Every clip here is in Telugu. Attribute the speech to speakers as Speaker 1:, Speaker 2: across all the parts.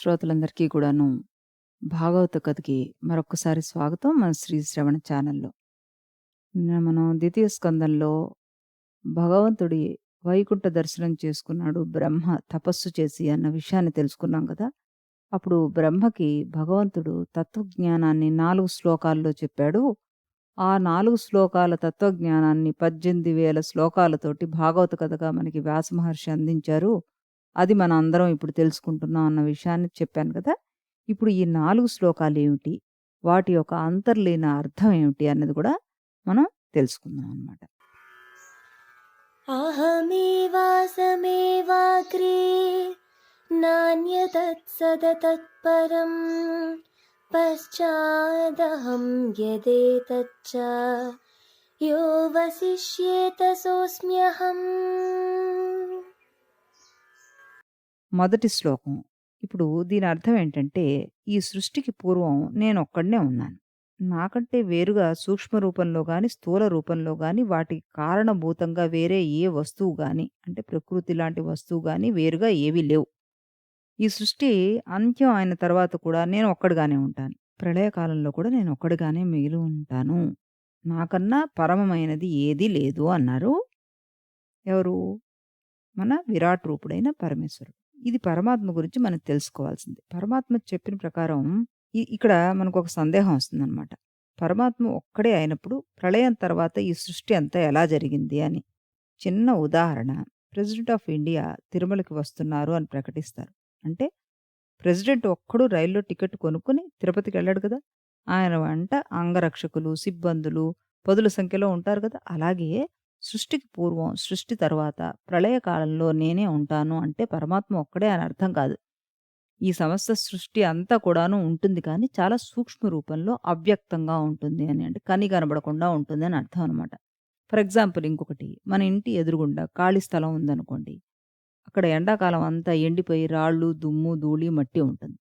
Speaker 1: శ్రోతలందరికీ కూడాను భాగవత కథకి మరొక్కసారి స్వాగతం మన శ్రీ శ్రవణ ఛానల్లో. నిన్న మనం ద్వితీయ స్కందంలో భగవంతుడి వైకుంఠ దర్శనం చేసుకున్నాడు బ్రహ్మ తపస్సు చేసి అన్న విషయాన్ని తెలుసుకున్నాం కదా. అప్పుడు బ్రహ్మకి భగవంతుడు తత్వజ్ఞానాన్ని 4 శ్లోకాల్లో చెప్పాడు. ఆ 4 శ్లోకాల తత్వజ్ఞానాన్ని 18,000 శ్లోకాలతోటి భాగవత కథగా మనకి వ్యాస మహర్షి అందించారు. అది మన అందరం ఇప్పుడు తెలుసుకుంటున్నాం అన్న విషయాన్ని చెప్పాను కదా. ఇప్పుడు ఈ 4 శ్లోకాలేమిటి? వాటి యొక్క అంతర్లీన అర్థం ఏమిటి అన్నది కూడా మనం తెలుసుకుందాం అన్నమాట.
Speaker 2: अहमेवासमेवाग्रे नान्यतत्सदतत्परं पश्चादहं यदेतच्च यो वसिष्येत सोऽस्म्यहम्.
Speaker 1: మొదటి శ్లోకం. ఇప్పుడు దీని అర్థం ఏంటంటే, ఈ సృష్టికి పూర్వం నేనొక్కడినే ఉన్నాను. నాకంటే వేరుగా సూక్ష్మ రూపంలో గాని, స్థూల రూపంలో గాని, వాటికి కారణభూతంగా వేరే ఏ వస్తువు గాని, అంటే ప్రకృతి లాంటి వస్తువు గాని వేరుగా ఏవీ లేవు. ఈ సృష్టి అంత్యం అయిన తర్వాత కూడా నేను ఒక్కడిగానే ఉంటాను. ప్రళయకాలంలో కూడా నేను ఒక్కడిగానే మిగిలి ఉంటాను. నాకన్నా పరమమైనది ఏదీ లేదు అన్నారు. ఎవరు? మన విరాట్ రూపుడైన పరమేశ్వరుడు. ఇది పరమాత్మ గురించి మనం తెలుసుకోవాల్సింది. పరమాత్మ చెప్పిన ప్రకారం ఇక్కడ మనకొక సందేహం వస్తుందనమాట. పరమాత్మ ఒక్కడే అయినప్పుడు ప్రళయం తర్వాత ఈ సృష్టి అంతా ఎలా జరిగింది అని. చిన్న ఉదాహరణ, ప్రెసిడెంట్ ఆఫ్ ఇండియా తిరుమలకి వస్తున్నారు అని ప్రకటిస్తారు. అంటే ప్రెసిడెంట్ ఒక్కడు రైల్లో టికెట్ కొనుక్కొని తిరుపతికెళ్ళాడు కదా! ఆయన వెంట అంగరక్షకులు, సిబ్బందులు పదుల సంఖ్యలో ఉంటారు కదా! అలాగే సృష్టికి పూర్వం, సృష్టి తర్వాత, ప్రళయ కాలంలో నేనే ఉంటాను అంటే పరమాత్మ ఒక్కడే అని అర్థం కాదు. ఈ సమస్త సృష్టి అంతా కూడాను ఉంటుంది కానీ చాలా సూక్ష్మ రూపంలో అవ్యక్తంగా ఉంటుంది అని. అంటే కని కనబడకుండా ఉంటుంది అని అర్థం అనమాట. ఫర్ ఎగ్జాంపుల్ ఇంకొకటి, మన ఇంటి ఎదురుగుండా ఖాళీ స్థలం ఉందనుకోండి. అక్కడ ఎండాకాలం అంతా ఎండిపోయి రాళ్ళు, దుమ్ము, ధూళి, మట్టి ఉంటుంది.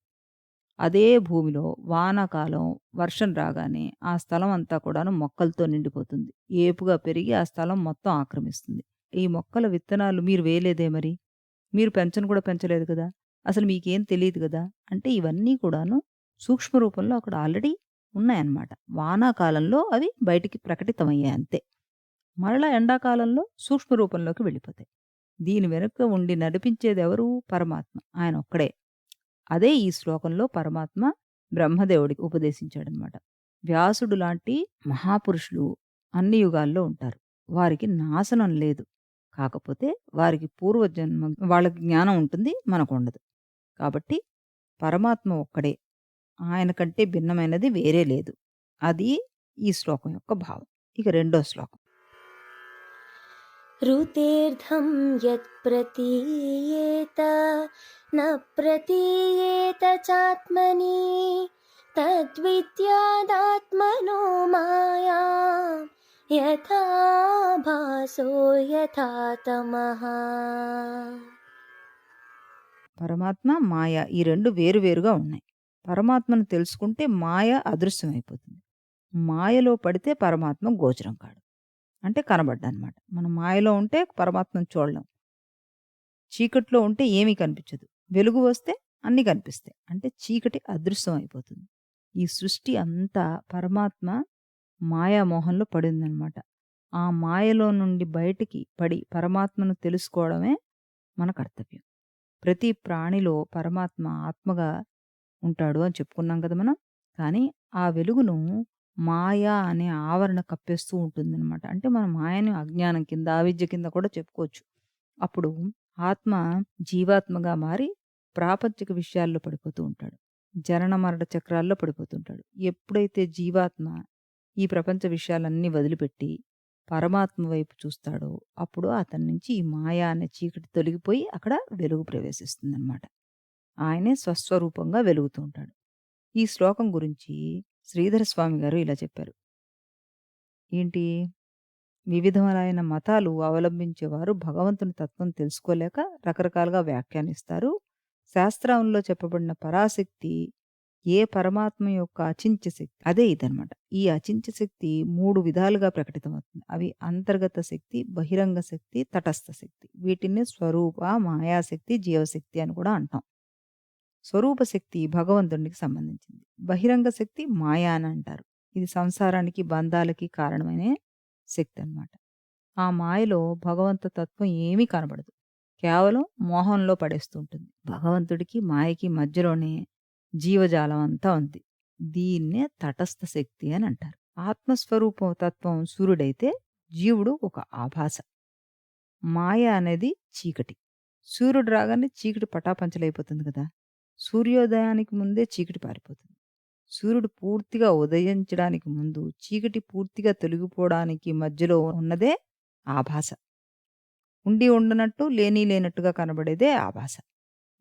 Speaker 1: అదే భూమిలో వానాకాలం వర్షం రాగానే ఆ స్థలం అంతా కూడాను మొక్కలతో నిండిపోతుంది. ఏపుగా పెరిగి ఆ స్థలం మొత్తం ఆక్రమిస్తుంది. ఈ మొక్కల విత్తనాలు మీరు వేయలేదే మరి? మీరు పెంచను కూడా పెంచలేదు కదా! అసలు మీకేం తెలీదు గదా! అంటే ఇవన్నీ కూడాను సూక్ష్మ రూపంలో అక్కడ ఆల్రెడీ ఉన్నాయన్నమాట. వానాకాలంలో అవి బయటికి ప్రకటితమయ్యాయి అంతే. మరలా ఎండాకాలంలో సూక్ష్మ రూపంలోకి వెళ్ళిపోతాయి. దీని వెనుక ఉండి నడిపించేదెవరు? పరమాత్మ. ఆయన ఒక్కడే. అదే ఈ శ్లోకంలో పరమాత్మ బ్రహ్మదేవుడికి ఉపదేశించాడనమాట. వ్యాసుడు లాంటి మహాపురుషులు అన్ని యుగాల్లో ఉంటారు. వారికి నాశనం లేదు. కాకపోతే వారికి పూర్వజన్మ వాళ్ళకి జ్ఞానం ఉంటుంది, మనకుండదు. కాబట్టి పరమాత్మ ఒక్కడే. ఆయన కంటే భిన్నమైనది వేరే లేదు. అది ఈ శ్లోకం యొక్క భావం. ఇక రెండో శ్లోకం.
Speaker 2: ऋतेर्धं यत्प्रतीयेत न प्रतीयेत चात्मनि तद्विद्यादात्मनो मायां यथा भासो यथा तमः.
Speaker 1: పరమాత్మ, మాయ ఈ 2 వేరువేరుగా ఉన్నాయి. పరమాత్మను తెలుసుకుంటే మాయ అదృశ్యమైపోతుంది. మాయలో పడితే పరమాత్మ గోచరం కాడు. అంటే కనబడ్డనమాట. మనం మాయలో ఉంటే పరమాత్మను చూడలేం. చీకట్లో ఉంటే ఏమీ కనిపించదు. వెలుగు వస్తే అన్నీ కనిపిస్తాయి. అంటే చీకటి అదృశ్యం అయిపోతుంది. ఈ సృష్టి అంతా పరమాత్మ మాయామోహంలో పడిందనమాట. ఆ మాయలో నుండి బయటికి పడి పరమాత్మను తెలుసుకోవడమే మన కర్తవ్యం. ప్రతి ప్రాణిలో పరమాత్మ ఆత్మగా ఉంటాడు అని చెప్పుకున్నాం కదా మనం. కానీ ఆ వెలుగును మాయ అనే ఆవరణ కప్పేస్తూ ఉంటుందనమాట. అంటే మనం మాయని అజ్ఞానం కింద, అవిద్య కింద కూడా చెప్పుకోవచ్చు. అప్పుడు ఆత్మ జీవాత్మగా మారి ప్రాపంచిక విషయాల్లో పడిపోతూ ఉంటాడు. జనన మరణ చక్రాల్లో పడిపోతుంటాడు. ఎప్పుడైతే జీవాత్మ ఈ ప్రపంచ విషయాలన్నీ వదిలిపెట్టి పరమాత్మ వైపు చూస్తాడో అప్పుడు అతని నుంచి ఈ మాయ అనే చీకటి తొలగిపోయి అక్కడ వెలుగు ప్రవేశిస్తుందన్నమాట. ఆయనే స్వస్వరూపంగా వెలుగుతూ ఉంటాడు. ఈ శ్లోకం గురించి శ్రీధర స్వామి గారు ఇలా చెప్పారు. ఏంటి? వివిధములైన మతాలు అవలంబించేవారు భగవంతుని తత్వం తెలుసుకోలేక రకరకాలుగా వ్యాఖ్యానిస్తారు. శాస్త్రంలో చెప్పబడిన పరాశక్తి ఏ పరమాత్మ యొక్క అచింత్య శక్తి అదే ఇదనమాట. ఈ అచింత్య శక్తి 3 విధాలుగా ప్రకటితమవుతుంది. అవి అంతర్గత శక్తి, బహిరంగ శక్తి, తటస్థ శక్తి. వీటిని స్వరూప, మాయాశక్తి, జీవశక్తి అని కూడా అంటాం. స్వరూప శక్తి భగవంతునికి సంబంధించింది. బహిరంగ శక్తి మాయ అని అంటారు. ఇది సంసారానికి, బంధాలకి కారణమైన శక్తి అన్నమాట. ఆ మాయలో భగవంతు తత్వం ఏమీ కనబడదు. కేవలం మోహంలో పడేస్తూ ఉంటుంది. భగవంతుడికి, మాయకి మధ్యలోనే జీవజాలం అంతా ఉంది. దీన్నే తటస్థ శక్తి అని అంటారు. ఆత్మస్వరూపం తత్వం సూర్యుడైతే జీవుడు ఒక ఆభాస. మాయ అనేది చీకటి. సూర్యుడు రాగానే చీకటి పటాపంచలైపోతుంది కదా! సూర్యోదయానికి ముందే చీకటి పారిపోతుంది. సూర్యుడు పూర్తిగా ఉదయించడానికి ముందు చీకటి పూర్తిగా తొలగిపోవడానికి మధ్యలో ఉన్నదే ఆభాస. ఉండి ఉండనట్టు, లేని లేనట్టుగా కనబడేదే ఆభాస.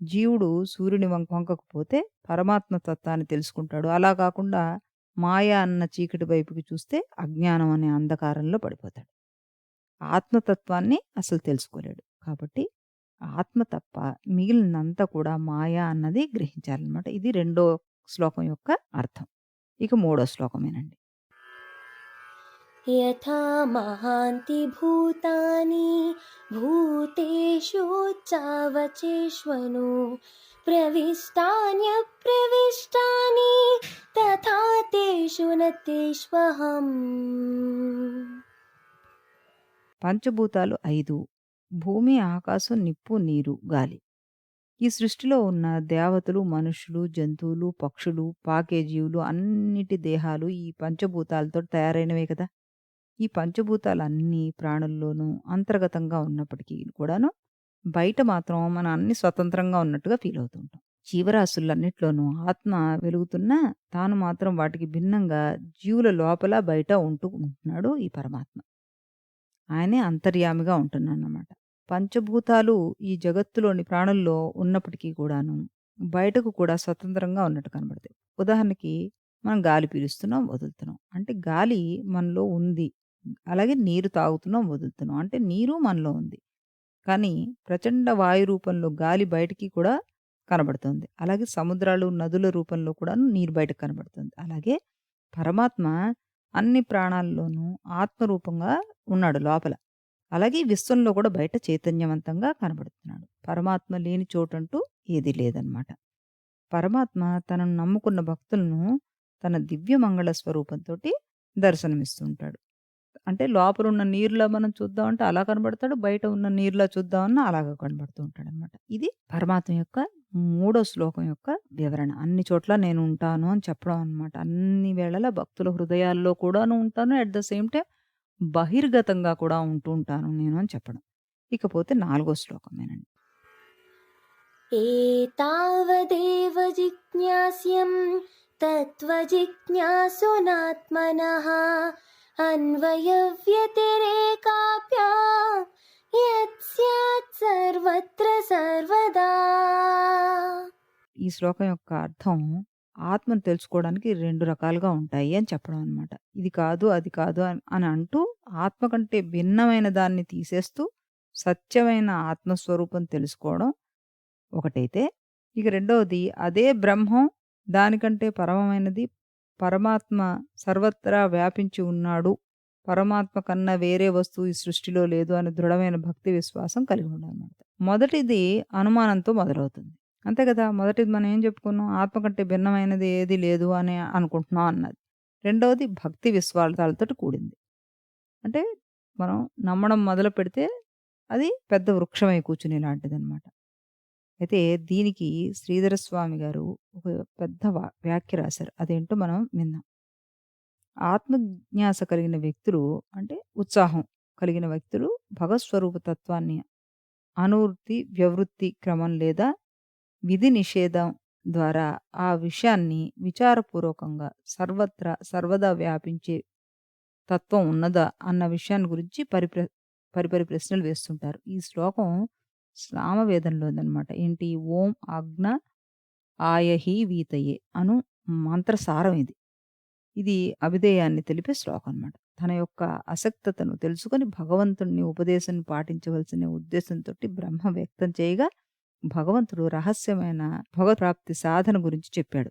Speaker 1: జీవుడు సూర్యుని వంకకు పోతే పరమాత్మ తత్వాన్ని తెలుసుకుంటాడు. అలా కాకుండా మాయ అన్న చీకటి వైపుకి చూస్తే అజ్ఞానం అనే అంధకారంలో పడిపోతాడు. ఆత్మతత్వాన్ని అసలు తెలుసుకోలేడు. కాబట్టి ఆత్మ తప్ప మిగిలినంతా కూడా మాయ అన్నది గ్రహించాలన్నమాట. ఇది రెండో శ్లోకం యొక్క అర్థం. ఇక మూడో శ్లోకం వినండి.
Speaker 2: यथा महान्ति भूतानि भूतेषु प्रविष्टान्यप्रविष्टानि तथा तेषु न तेष्वहम्।
Speaker 1: పంచభూతాలు 5: భూమి, ఆకాశం, నిప్పు, నీరు, గాలి. ఈ సృష్టిలో ఉన్న దేవతలు, మనుషులు, జంతువులు, పక్షులు, పాకే జీవులు అన్నిటి దేహాలు ఈ పంచభూతాలతో తయారైనవే కదా! ఈ పంచభూతాలన్నీ ప్రాణుల్లోనూ అంతర్గతంగా ఉన్నప్పటికీ కూడాను బయట మాత్రం మనం అన్ని స్వతంత్రంగా ఉన్నట్టుగా ఫీల్ అవుతూ ఉంటాం. జీవరాశులన్నిట్లోనూ ఆత్మ వెలుగుతున్నా తాను మాత్రం వాటికి భిన్నంగా జీవుల లోపల బయట ఉంటున్నాడు ఈ పరమాత్మ. ఆయనే అంతర్యామిగా ఉంటున్నాడన్నమాట. పంచభూతాలు ఈ జగత్తులోని ప్రాణుల్లో ఉన్నప్పటికీ కూడాను బయటకు కూడా స్వతంత్రంగా ఉన్నట్టు కనబడతాయి. ఉదాహరణకి మనం గాలి పీలుస్తున్నాం, వదులుతున్నాం. అంటే గాలి మనలో ఉంది. అలాగే నీరు తాగుతున్నాం, వదులుతున్నాం. అంటే నీరు మనలో ఉంది. కానీ ప్రచండ వాయు రూపంలో గాలి బయటికి కూడా కనబడుతుంది. అలాగే సముద్రాలు, నదుల రూపంలో కూడాను నీరు బయటకు కనబడుతుంది. అలాగే పరమాత్మ అన్ని ప్రాణాల్లోనూ ఆత్మరూపంగా ఉన్నాడు లోపల. అలాగే ఈ విశ్వంలో కూడా బయట చైతన్యవంతంగా కనబడుతున్నాడు. పరమాత్మ లేని చోటంటూ ఏదీ లేదనమాట. పరమాత్మ తనను నమ్ముకున్న భక్తులను తన దివ్య మంగళ స్వరూపంతోటి దర్శనమిస్తూ ఉంటాడు. అంటే లోపల ఉన్న నీరులా మనం చూద్దామంటే అలా కనబడతాడు. బయట ఉన్న నీరులా చూద్దామన్నా అలాగా కనబడుతూ ఉంటాడనమాట. ఇది పరమాత్మ యొక్క మూడో శ్లోకం యొక్క వివరణ. అన్ని చోట్ల నేను ఉంటాను అని చెప్పడం అనమాట. అన్ని వేళలా భక్తుల హృదయాల్లో కూడాను ఉంటాను. అట్ ద సేమ్ టైమ్ బహిర్గతంగా కూడా ఉంటూ ఉంటాను నేను అని చెప్పడం. ఇకపోతే నాలుగో శ్లోకం వినండి.
Speaker 2: एतावदेव जिज्ञास्यं तत्त्वजिज्ञासुनात्मनः अन्वयव्यतिरेकाभ्यां यत् स्यात् सर्वत्र सर्वदा।
Speaker 1: ఈ శ్లోకం యొక్క అర్థం ఆత్మను తెలుసుకోవడానికి 2 రకాలుగా ఉంటాయి అని చెప్పడం అనమాట. ఇది కాదు, అది కాదు అని అంటూ ఆత్మ కంటే భిన్నమైన దాన్ని తీసేస్తూ సత్యమైన ఆత్మస్వరూపం తెలుసుకోవడం ఒకటైతే, ఇక రెండవది అదే బ్రహ్మం, దానికంటే పరమమైనది, పరమాత్మ సర్వత్రా వ్యాపించి ఉన్నాడు, పరమాత్మ కన్నా వేరే వస్తువు ఈ సృష్టిలో లేదు అని దృఢమైన భక్తి విశ్వాసం కలిగి ఉండాలన్నమాట. మొదటిది అనుమానంతో మొదలవుతుంది. అంతే కదా! మొదటిది మనం ఏం చెప్పుకున్నాం? ఆత్మ కంటే భిన్నమైనది ఏది లేదు అని అనుకుంటున్నాం అన్నది. రెండవది భక్తి విశ్వాసాలతోటి కూడింది. అంటే మనం నమ్మడం మొదలుపెడితే అది పెద్ద వృక్షమై కూర్చునేలాంటిదనమాట. అయితే దీనికి శ్రీధర స్వామి గారు ఒక పెద్ద వ్యాఖ్య రాశారు. అదేంటో మనం విందాం. ఆత్మజ్ఞాస కలిగిన వ్యక్తులు అంటే ఉత్సాహం కలిగిన వ్యక్తులు భగవత్స్వరూప తత్వాన్ని అనువృత్తి, వ్యవృత్తి క్రమం లేదా విధి నిషేధం ద్వారా ఆ విషయాన్ని విచారపూర్వకంగా సర్వత్రా సర్వదా వ్యాపించే తత్వం ఉన్నదా అన్న విషయాన్ని గురించి పరిపరి ప్రశ్నలు వేస్తుంటారు. ఈ శ్లోకం సామవేదంలోదనమాట. ఏంటి? ఓం ఆజ్ఞ ఆయహి వీతయే అను మంత్రసారం ఇది. ఇది అభిధేయాన్ని తెలిపే శ్లోకం అనమాట. తన యొక్క అసక్తతను తెలుసుకొని భగవంతుడిని ఉపదేశం పాటించవలసిన ఉద్దేశంతోటి బ్రహ్మ వ్యక్తం చేయగా భగవంతుడు రహస్యమైన భగవత్ప్రాప్తి సాధన గురించి చెప్పాడు.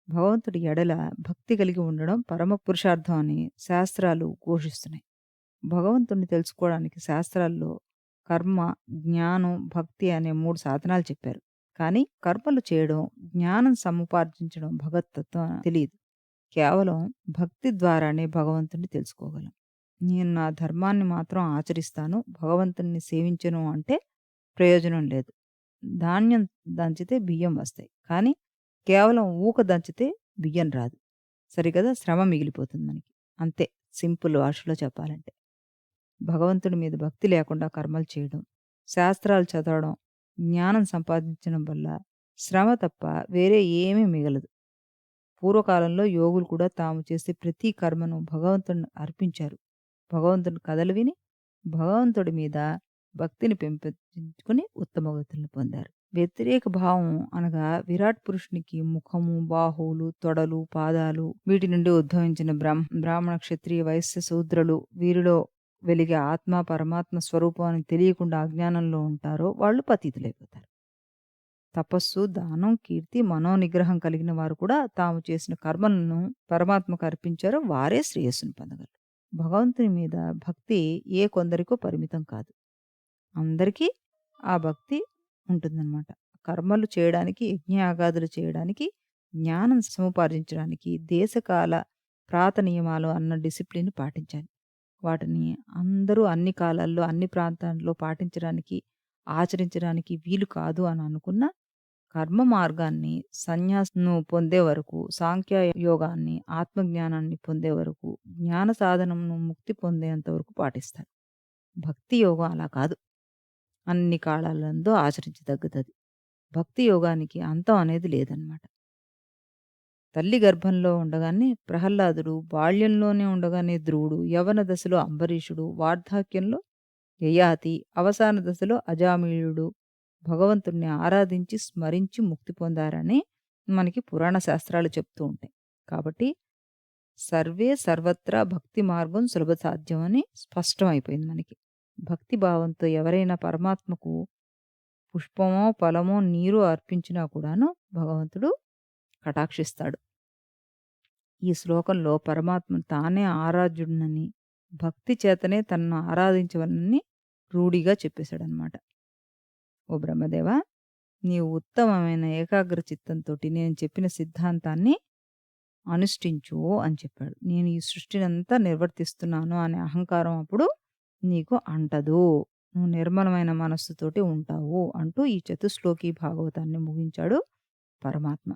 Speaker 1: భగవంతుడి ఎడల భక్తి కలిగి ఉండడం పరమ పురుషార్థం అని శాస్త్రాలు ఘోషిస్తున్నాయి. భగవంతుడిని తెలుసుకోవడానికి శాస్త్రాల్లో కర్మ, జ్ఞానం, భక్తి అనే 3 సాధనాలు చెప్పారు. కానీ కర్మలు చేయడం, జ్ఞానం సముపార్జించడం భగవతత్వం తెలీదు. కేవలం భక్తి ద్వారానే భగవంతుడిని తెలుసుకోగలం. నేను నా ధర్మాన్ని మాత్రం ఆచరిస్తాను, భగవంతుడిని సేవించను అంటే ప్రయోజనం లేదు. ధాన్యం దంచితే బియ్యం వస్తాయి. కానీ కేవలం ఊక దంచితే బియ్యం రాదు. సరికదా! శ్రమ మిగిలిపోతుంది మనకి. అంతే, సింపుల్ భాషలో చెప్పాలంటే. భగవంతుడి మీద భక్తి లేకుండా కర్మలు చేయడం, శాస్త్రాలు చదవడం, జ్ఞానం సంపాదించడం వల్ల శ్రమ తప్ప వేరే ఏమీ మిగలదు. పూర్వకాలంలో యోగులు కూడా తాము చేసే ప్రతి కర్మను భగవంతుడిని అర్పించారు. భగవంతుని కథలు విని భగవంతుడి మీద భక్తిని పెంపొందించుకుని ఉత్తమ గతులను పొందారు. వ్యతిరేక భావం అనగా విరాట్ పురుషునికి ముఖము, బాహువులు, తొడలు, పాదాలు, వీటి నుండి ఉద్భవించిన బ్రాహ్మణ, క్షత్రియ, వైశ్య, శూద్రులు, వీరిలో వెలిగే ఆత్మ పరమాత్మ స్వరూపం అని తెలియకుండా అజ్ఞానంలో ఉంటారో వాళ్ళు పతితులైపోతారు. తపస్సు, దానం, కీర్తి, మనోనిగ్రహం కలిగిన వారు కూడా తాము చేసిన కర్మలను పరమాత్మకు అర్పించారో వారే శ్రేయస్సును పొందగలరు. భగవంతుని మీద భక్తి ఏ కొందరికో పరిమితం కాదు. అందరికీ ఆ భక్తి ఉంటుందన్నమాట. కర్మలు చేయడానికి, యజ్ఞయాగాదులు చేయడానికి, జ్ఞానం సముపార్జించడానికి దేశకాల ప్రాత నియమాలు అన్న డిసిప్లిన్ పాటించాలి. వాటిని అందరూ అన్ని కాలాల్లో, అన్ని ప్రాంతాల్లో పాటించడానికి, ఆచరించడానికి వీలు కాదు అని అనుకున్న కర్మ మార్గాన్ని సన్యాసను పొందే వరకు, సాంఖ్య యోగాన్ని, ఆత్మజ్ఞానాన్ని పొందే వరకు, జ్ఞాన సాధనను ముక్తి పొందేంత వరకు పాటిస్తారు. భక్తి యోగం అలా కాదు. అన్ని కాలాలందు ఆచరించదగ్గదది. భక్తి యోగానికి అంతం అనేది లేదనమాట. తల్లి గర్భంలో ఉండగానే ప్రహ్లాదుడు, బాల్యంలోనే ఉండగానే ధ్రువుడు, యవ్వన దశలో అంబరీషుడు, వార్ధాక్యంలో యయాతి, అవసాన దశలో అజామిళుడు భగవంతుణ్ణి ఆరాధించి స్మరించి ముక్తి పొందారని మనకి పురాణ శాస్త్రాలు చెప్తూ ఉంటాయి. కాబట్టి సర్వే సర్వత్రా భక్తి మార్గం సులభ సాధ్యం అని స్పష్టమైపోయింది మనకి. భక్తి భావంతో ఎవరైనా పరమాత్మకు పుష్పమో, ఫలమో, నీరు అర్పించినా కూడాను భగవంతుడు కటాక్షిస్తాడు. ఈ శ్లోకంలో పరమాత్మ తానే ఆరాధ్యుడినని, భక్తి చేతనే తనను ఆరాధించవలని రూఢిగా చెప్పేశాడనమాట. ఓ బ్రహ్మదేవా, నీవు ఉత్తమమైన ఏకాగ్ర చిత్తంతోటి నేను చెప్పిన సిద్ధాంతాన్ని అనుష్ఠించు అని చెప్పాడు. నేను ఈ సృష్టినంతా నిర్వర్తిస్తున్నాను అనే అహంకారం అప్పుడు నీకు అంటదు. నువ్వు నిర్మలమైన మనస్సుతోటి ఉంటావు అంటూ ఈ చతుశ్లోకి భాగవతాన్ని ముగించాడు పరమాత్మ.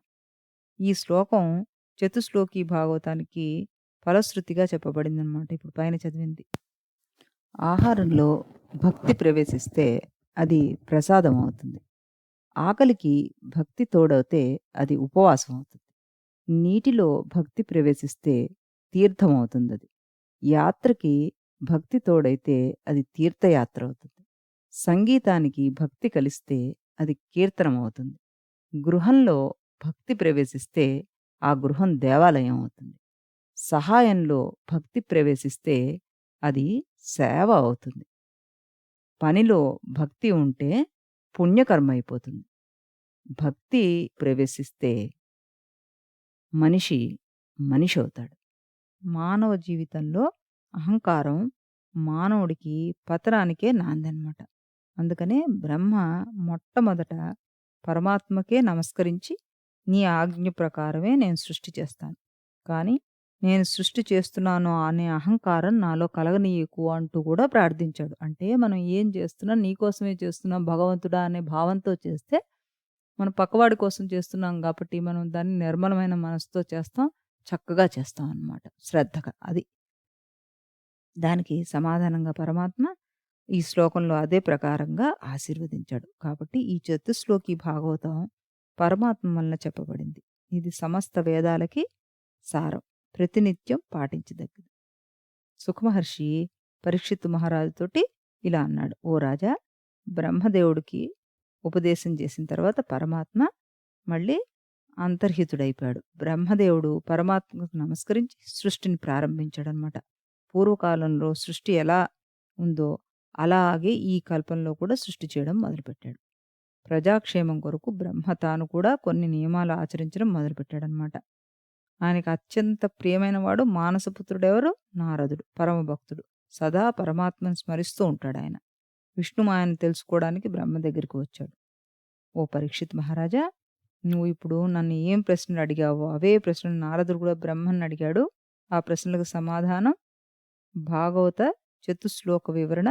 Speaker 1: ఈ శ్లోకం చతుశ్లోకి భాగవతానికి ఫలశ్రుతిగా చెప్పబడిందనమాట. ఇప్పుడు పైన చదివింది. ఆహారంలో భక్తి ప్రవేశిస్తే అది ప్రసాదం అవుతుంది. ఆకలికి భక్తి తోడవుతే అది ఉపవాసం అవుతుంది. నీటిలో భక్తి ప్రవేశిస్తే తీర్థం అవుతుందది. యాత్రకి భక్తి తోడైతే అది తీర్థయాత్ర అవుతుంది. సంగీతానికి భక్తి కలిస్తే అది కీర్తనం అవుతుంది. గృహంలో భక్తి ప్రవేశిస్తే ఆ గృహం దేవాలయం అవుతుంది. సహాయంలో భక్తి ప్రవేశిస్తే అది సేవ అవుతుంది. పనిలో భక్తి ఉంటే పుణ్యకర్మ అయిపోతుంది. భక్తి ప్రవేశిస్తే మనిషి మనిషి అవుతాడు. మానవ జీవితంలో అహంకారం మానవుడికి పతనానికే నాందనమాట. అందుకనే బ్రహ్మ మొట్టమొదట పరమాత్మకే నమస్కరించి నీ ఆజ్ఞ ప్రకారమే నేను సృష్టి చేస్తాను, కానీ నేను సృష్టి చేస్తున్నాను అనే అహంకారం నాలో కలగనీయకు అంటూ కూడా ప్రార్థించాడు. అంటే మనం ఏం చేస్తున్నా నీకోసమే చేస్తున్నాం భగవంతుడా అనే భావంతో చేస్తే, మనం పక్కవాడి కోసం చేస్తున్నాం కాబట్టి మనం దాన్ని నిర్మలమైన మనసుతో చేస్తాం, చక్కగా చేస్తాం అన్నమాట, శ్రద్ధగా. అది దానికి సమాధానంగా పరమాత్మ ఈ శ్లోకంలో అదే ప్రకారంగా ఆశీర్వదించాడు. కాబట్టి ఈ చతుశ్లోకి భాగవతం పరమాత్మ వలన చెప్పబడింది. ఇది సమస్త వేదాలకి సారం, ప్రతినిత్యం పాటించదగ్గది. సుఖమహర్షి పరీక్షిత్తు మహారాజుతోటి ఇలా అన్నాడు. ఓ రాజా, బ్రహ్మదేవుడికి ఉపదేశం చేసిన తర్వాత పరమాత్మ మళ్ళీ అంతర్హితుడైపోయాడు. బ్రహ్మదేవుడు పరమాత్మకు నమస్కరించి సృష్టిని ప్రారంభించాడనమాట. పూర్వకాలంలో సృష్టి ఎలా ఉందో అలాగే ఈ కల్పంలో కూడా సృష్టి చేయడం మొదలుపెట్టాడు. ప్రజాక్షేమం కొరకు బ్రహ్మ తాను కూడా కొన్ని నియమాలు ఆచరించడం మొదలుపెట్టాడనమాట. ఆయనకు అత్యంత ప్రియమైన వాడు మానసపుత్రుడెవరు? నారదుడు, పరమభక్తుడు. సదా పరమాత్మను స్మరిస్తూ ఉంటాడు ఆయన. విష్ణుమాయను తెలుసుకోవడానికి బ్రహ్మ దగ్గరికి వచ్చాడు. ఓ పరీక్షిత్ మహారాజా! నువ్వు ఇప్పుడు నన్ను ఏం ప్రశ్నలు అడిగావో అవే ప్రశ్నలు నారదుడు కూడా బ్రహ్మన్ని అడిగాడు. ఆ ప్రశ్నలకు సమాధానం భాగవత చతుశ్లోక వివరణ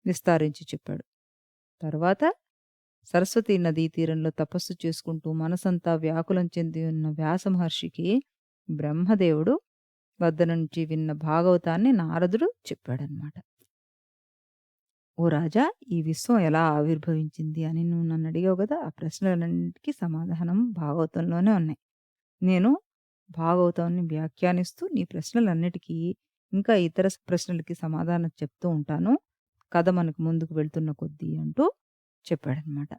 Speaker 1: విస్తారించి చెప్పాడు. తర్వాత సరస్వతీ నదీ తీరంలో తపస్సు చేసుకుంటూ మనసంతా వ్యాకులం చెంది ఉన్న వ్యాస మహర్షికి బ్రహ్మదేవుడు వద్ద నుంచి విన్న భాగవతాన్ని నారదుడు చెప్పాడనమాట. ఓ రాజా! ఈ విశ్వం ఎలా ఆవిర్భవించింది అని నువ్వు నన్ను అడిగావు గదా! ఆ ప్రశ్నలన్నిటికి సమాధానం భాగవతంలోనే ఉన్నాయి. నేను భాగవతాన్ని వ్యాఖ్యానిస్తూ నీ ప్రశ్నలన్నిటికీ ఇంకా ఇతర ప్రశ్నలకి సమాధానం చెప్తూ ఉంటాను. కథ మనకు ముందుకు వెళ్తున్న కొద్దీ అంటూ చెప్పాడనమాట.